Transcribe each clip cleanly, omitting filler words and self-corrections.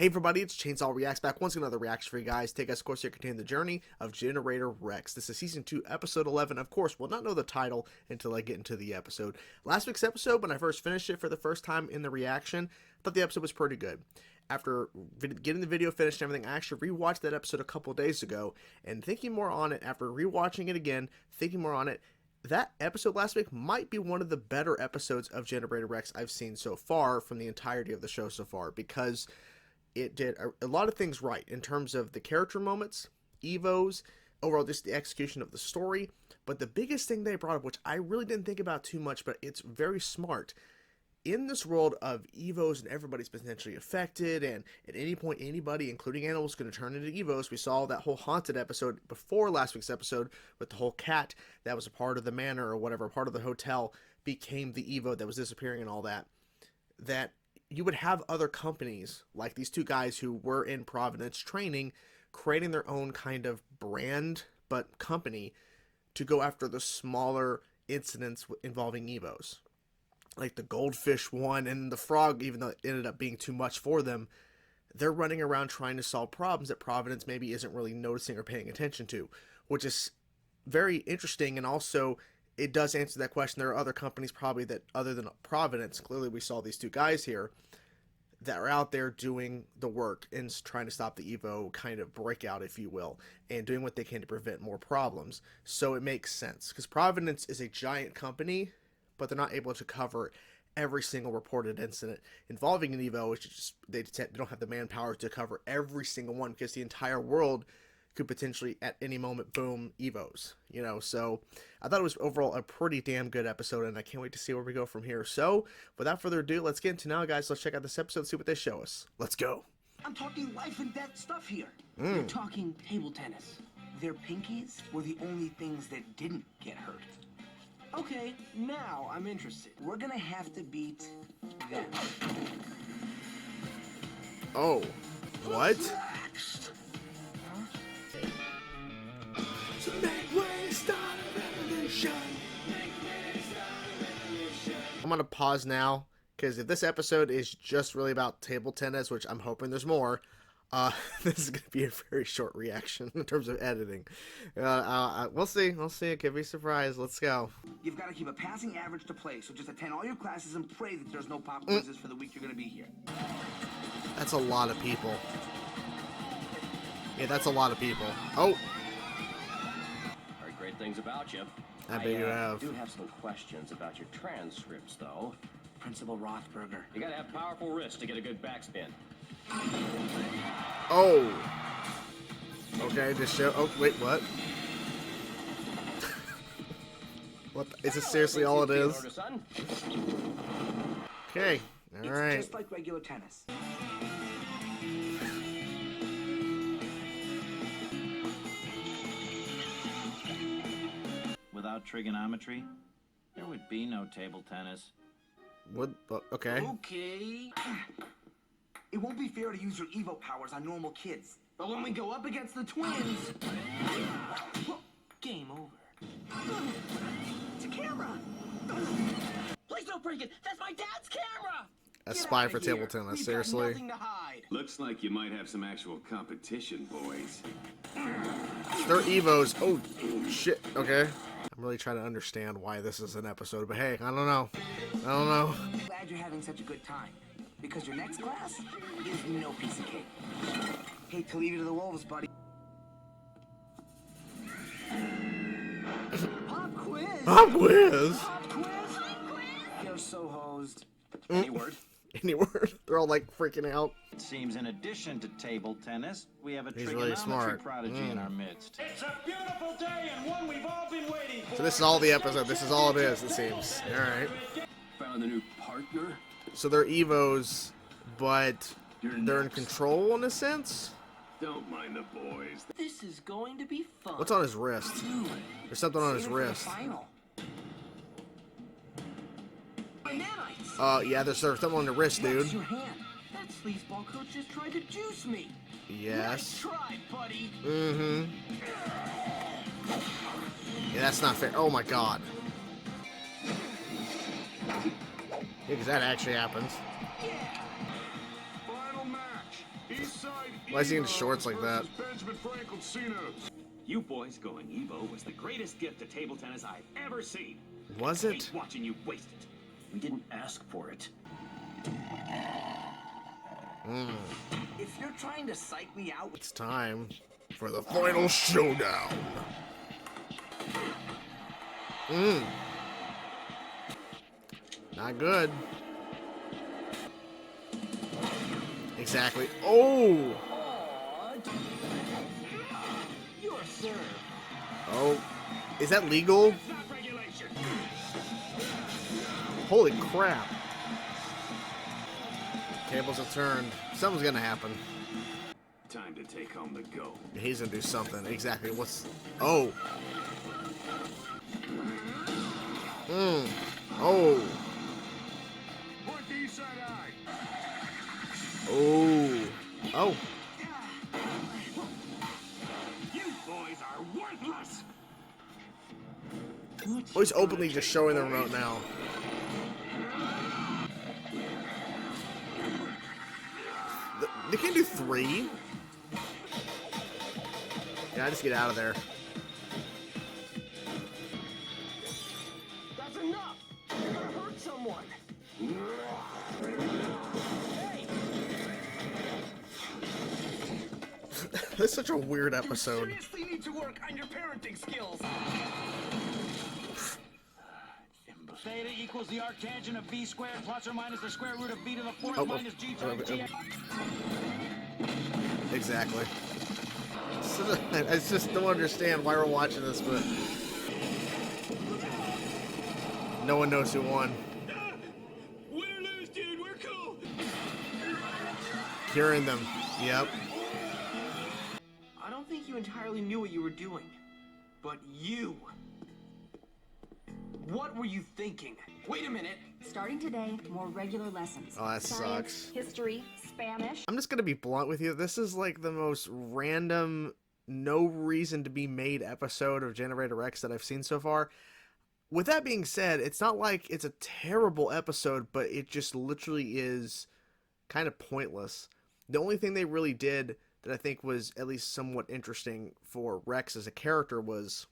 Hey everybody, it's Chainsaw Reacts back once again, another reaction for you guys. Take us, of course, here continuing the journey of Generator Rex. This is Season 2, Episode 11. Of course, we'll not know the title until I get into the episode. Last week's episode, when I first finished it for the first time in the reaction, I thought the episode was pretty good. After getting the video finished and everything, I actually rewatched that episode a couple days ago, and thinking more on it, after rewatching it again, thinking more on it, that episode last week might be one of the better episodes of Generator Rex I've seen so far from the entirety of the show so far, because it did a lot of things right in terms of the character moments, evos, overall just the execution of the story. But the biggest thing they brought up, which I really didn't think about too much, but it's very smart, in this world of evos and everybody's potentially affected, and at any point anybody, including animals, is going to turn into evos. We saw that whole haunted episode before last week's episode with the whole cat that was a part of the manor or whatever, part of the hotel, became the evo that was disappearing and all that. That you would have other companies like these two guys who were in Providence training, creating their own kind of brand but company to go after the smaller incidents involving evos, like the goldfish one and the frog. Even though it ended up being too much for them, they're running around trying to solve problems that Providence maybe isn't really noticing or paying attention to, which is very interesting. And also it does answer that question. There are other companies probably that, other than Providence, clearly we saw these two guys here that are out there doing the work and trying to stop the Evo kind of breakout, if you will, and doing what they can to prevent more problems. So it makes sense, because Providence is a giant company, but they're not able to cover every single reported incident involving an Evo, which is just, they don't have the manpower to cover every single one, because the entire world could potentially at any moment boom evos, you know. So I thought it was overall a pretty damn good episode, and I can't wait to see where we go from here. So without further ado, let's get into now, guys. Let's check out this episode, see what they show us. Let's go. I'm talking life and death stuff here. You're talking table tennis. Their pinkies were the only things that didn't get hurt. Okay, now I'm interested. We're gonna have to beat them. Oh, what? I'm gonna pause now, because if this episode is just really about table tennis, which I'm hoping there's more, this is gonna be a very short reaction in terms of editing. We'll see. It could be a surprise. Let's go. You've got to keep a passing average to play, so just attend all your classes and pray that there's no pop quizzes for the week you're gonna be here. That's a lot of people. Yeah, that's a lot of people. Oh. Heard great things about you. I bet you have. I do have some questions about your transcripts, though. Principal Rothberger. You gotta have powerful wrists to get a good backspin. Oh. Okay, just show. Oh, wait, what? What? Is this seriously all it is? Okay. All right. It's just like regular tennis. Without trigonometry, there would be no table tennis. What? Okay. Okay. It won't be fair to use your Evo powers on normal kids. But when we go up against the twins... Game over. It's a camera! Please don't break it! That's my dad's camera! A spy for table tennis, We've seriously? got nothing to hide. Looks like you might have some actual competition, boys. They're Evos. Oh, shit. Okay. I'm really trying to understand why this is an episode, but hey, I don't know. I'm glad you're having such a good time. Because your next class is no piece of cake. Hate to leave you to the wolves, buddy. Pop quiz! Pop quiz? Pop quiz! You're so hosed. Any word? Any word? They're all like freaking out. It seems in addition to table tennis, we have a He's really trigonometry smart. prodigy in our midst. It's a beautiful day and one we've all been waiting for. So this is all the episode. This is all it is, it seems. Alright. Found a new partner? So they're Evos, but You're they're in next. control in a sense? Don't mind the boys. This is going to be fun. What's on his wrist? There's something on his Save it for the wrist. final. My nanites! Yeah, there's something on the wrist, dude. What's your hand? That sleazeball coach just tried to juice me. Nice Yes. try, buddy. Mm-hmm. Yeah, that's not fair. Oh my god. Yeah, because that actually happens. Final match. Why is he in shorts like that? Benjamin Franklin C-Notes. You boys going Evo was the greatest gift to table tennis I've ever seen. Was I it? hate watching you waste it. We didn't ask for it. If you're trying to psych me out, It's time for the final showdown. Not good. Exactly. Oh! you're served. Oh. Is that legal? Holy crap. Tables have turned. Something's gonna happen. Time to take home the gold. He's gonna do something. Exactly. What's... Oh. Oh. Point the east side eye. Oh. Oh. You boys are worthless. Oh, he's openly just showing the remote now. They can't do 3. Yeah, I just get out of there. That's enough. You're gonna hurt someone. This is such a weird episode. Seriously need to work on your parenting skills. Theta equals the arctangent of b squared plus or minus the square root of b to the fourth Oh, minus g times g. Exactly. I just don't understand why we're watching this, but no one knows who won. Win or lose, dude, we're cool. Hearing them. Yep. I don't think you entirely knew what you were doing. But you. What were you thinking? Wait a minute. Starting today, more regular lessons. Oh, that Science, sucks. history, Spanish. I'm just gonna be blunt with you. This is like the most random, no reason to be made episode of Generator Rex that I've seen so far. With that being said, it's not like it's a terrible episode, but it just literally is kind of pointless. The only thing they really did that I think was at least somewhat interesting for Rex as a character was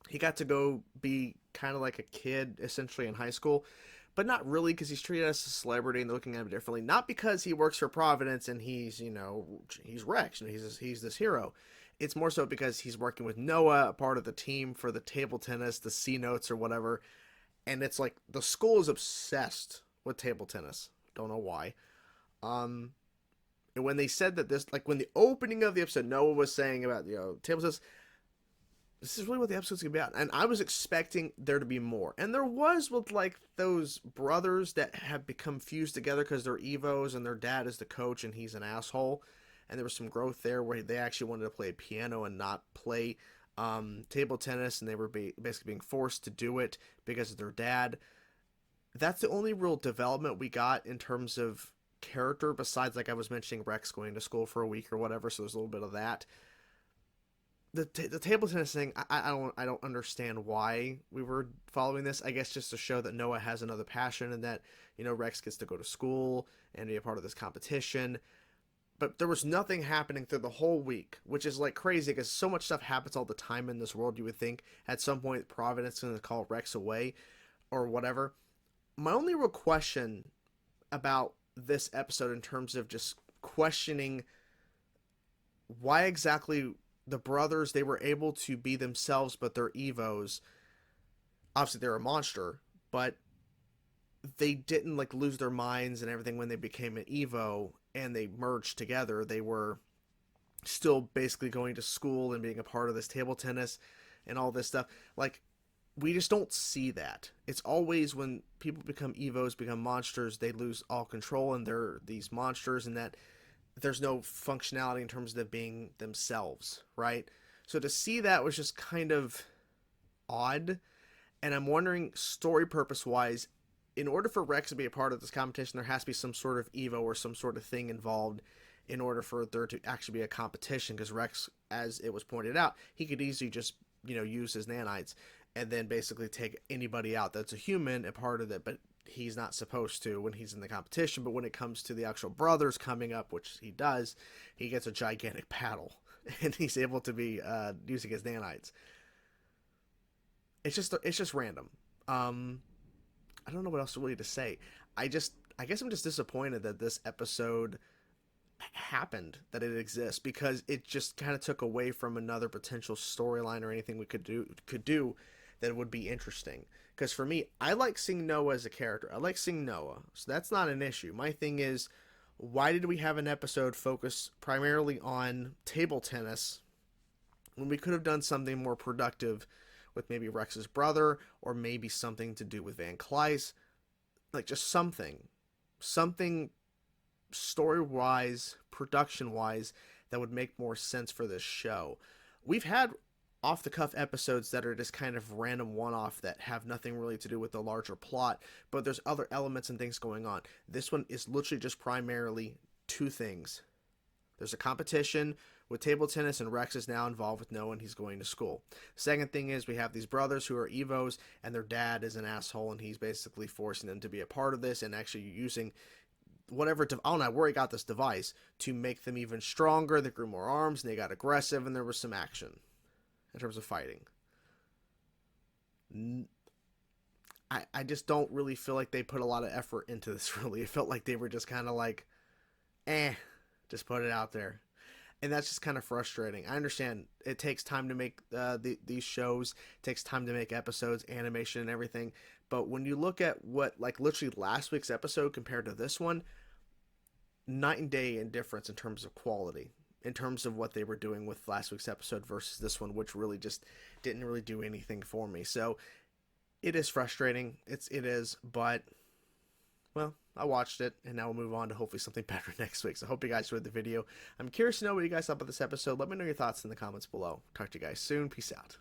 he got to go be kind of like a kid essentially in high school, but not really, because he's treated as a celebrity and they're looking at him differently. Not because he works for Providence and he's, you know, he's Rex, you know, he's this hero. It's more so because he's working with Noah, a part of the team for the table tennis, the C-Notes or whatever. And it's like the school is obsessed with table tennis. Don't know why. And when they said that this, like when the opening of the episode, Noah was saying about, you know, table tennis, this is really what the episode's gonna be about. And I was expecting there to be more. And there was with like those brothers that have become fused together because they're Evos and their dad is the coach and he's an asshole. And there was some growth there where they actually wanted to play piano and not play table tennis, and they were basically being forced to do it because of their dad. That's the only real development we got in terms of character, besides, like I was mentioning, Rex going to school for a week or whatever, so there's a little bit of that. The table tennis thing, I don't understand why we were following this. I guess just to show that Noah has another passion and that, you know, Rex gets to go to school and be a part of this competition. But there was nothing happening through the whole week, which is like crazy because so much stuff happens all the time in this world. You would think at some point Providence is going to call Rex away or whatever. My only real question about this episode in terms of just questioning why exactly the brothers, they were able to be themselves, but they're Evos. Obviously they're a monster, but they didn't like lose their minds and everything when they became an Evo and they merged together. They were still basically going to school and being a part of this table tennis and all this stuff. Like, we just don't see that. It's always when people become Evos, become monsters, they lose all control and they're these monsters, and that there's no functionality in terms of them being themselves, right? So to see that was just kind of odd. And I'm wondering, story purpose wise, in order for Rex to be a part of this competition, there has to be some sort of Evo or some sort of thing involved in order for there to actually be a competition. Because Rex, as it was pointed out, he could easily just, you know, use his nanites and then basically take anybody out that's a human, a part of it. But he's not supposed to when he's in the competition, but when it comes to the actual brothers coming up, which he does, he gets a gigantic paddle, and he's able to be using his nanites. It's just random. I don't know what else really to say. I guess I'm just disappointed that this episode happened, that it exists, because it just kind of took away from another potential storyline or anything we could do that would be interesting. Because for me, I like seeing Noah as a character. I like seeing Noah, so that's not an issue. My thing is, why did we have an episode focus primarily on table tennis when we could have done something more productive with maybe Rex's brother, or maybe something to do with Van Cleis? Like, just something story-wise, production-wise, that would make more sense for this show. We've had off-the-cuff episodes that are just kind of random one-off that have nothing really to do with the larger plot, but there's other elements and things going on. This one is literally just primarily two things. There's a competition with table tennis, and Rex is now involved with Noah, and he's going to school. Second thing is, we have these brothers who are Evos, and their dad is an asshole, and he's basically forcing them to be a part of this, and actually using whatever, I don't know where he got this device, to make them even stronger. They grew more arms, and they got aggressive, and there was some action in terms of fighting. I just don't really feel like they put a lot of effort into this, really. It felt like they were just kind of like, just put it out there. And that's just kind of frustrating. I understand it takes time to make these shows. It takes time to make episodes, animation, and everything. But when you look at what, like, literally last week's episode compared to this one, night and day in difference in terms of quality, in terms of what they were doing with last week's episode versus this one, which really just didn't really do anything for me. So it is frustrating. It is, but, well, I watched it, and now we'll move on to hopefully something better next week. So I hope you guys enjoyed the video. I'm curious to know what you guys thought about this episode. Let me know your thoughts in the comments below. Talk to you guys soon. Peace out.